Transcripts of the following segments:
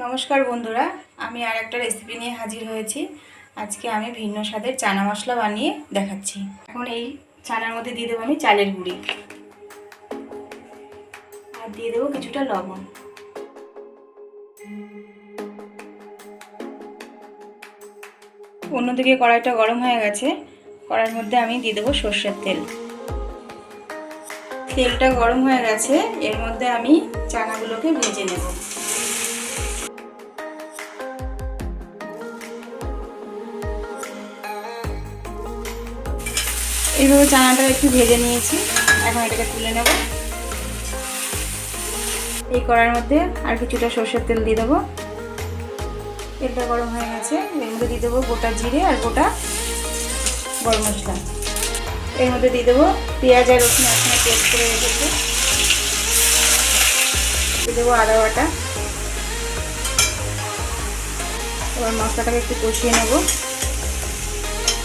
নমস্কার বন্ধুরা, আমি আর একটা রেসিপি নিয়ে হাজির হয়েছি। আজকে আমি ভিন্ন স্বাদের চানা মশলা বানিয়ে দেখাচ্ছি। এখন এই চানার মধ্যে দিয়ে দেবো আমি চালের গুঁড়ি, আর দিয়ে দেবো কিছুটা লবণ। অন্যদিকে কড়াইটা গরম হয়ে গেছে। কড়াইয়ের মধ্যে আমি দিয়ে দেবো সর্ষের তেল। তেলটা গরম হয়ে গেছে, এর মধ্যে আমি চানাগুলোকে ভেজে নেব। এইভাবে চানাটা একটু ভেজে নিয়েছি, এখন এটাকে তুলে নেব। এই কড়াইয়ের মধ্যে আর কিছুটা সর্ষের তেল দিয়ে দেবো। তেলটা গরম হয়ে গেছে, এর মধ্যে দিয়ে দেবো গোটা জিরে আর গোটা গরম মশলা। এর মধ্যে দিয়ে দেবো পেঁয়াজ আর রসুন একসঙ্গে পেস্ট করে রেখেছি। দিয়ে দেবো আদা বাটা। এবার মশলাটাকে একটু কষিয়ে নেব।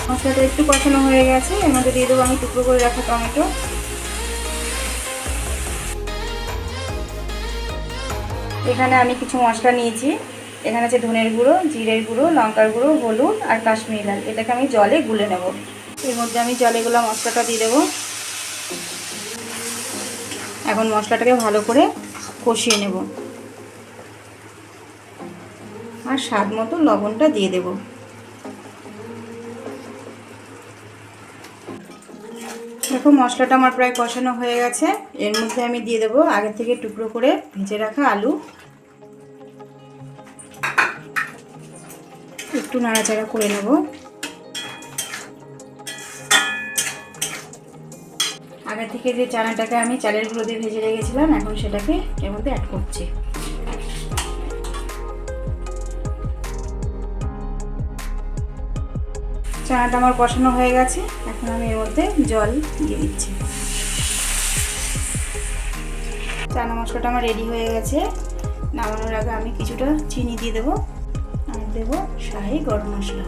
মশলাটা একটু কষানো হয়ে গেছে, এর মধ্যে দিয়ে দেবো আমি টুকরো করে রাখা টমেটো। এখানে আমি কিছু মশলা নিয়েছি। এখানে আছে ধনের গুঁড়ো, জিরের গুঁড়ো, লঙ্কার গুঁড়ো, হলুদ আর কাশ্মীরি লাল। এটাকে আমি জলে গুলে নেব। এর মধ্যে আমি জলে গুলা মশলাটা দিয়ে দেবো। এখন মশলাটাকে ভালো করে কষিয়ে নেব, আর স্বাদ মতো লবণটা দিয়ে দেব। দেখো মশলাটা আমার প্রায় কষানো হয়ে গেছে। এর মধ্যে আমি দিয়ে দেবো আগে থেকে টুকরো করে ভেজে রাখা আলু। একটু নাড়াচাড়া করে নেব। আগে থেকে যে চানাটাকে আমি চালের গুঁড়ো দিয়ে ভেজে রেখেছিলাম, এখন সেটাকে এর মধ্যে অ্যাড করছি। চানাটা আমার কষানো হয়ে গেছে, এখন আমি এর মধ্যে জল দিয়ে দিচ্ছি। চানা মশলাটা আমার রেডি হয়ে গেছে। নামানোর আগে আমি কিছুটা চিনি দিয়ে দেবো, আর দেবো শাহি গরম মশলা।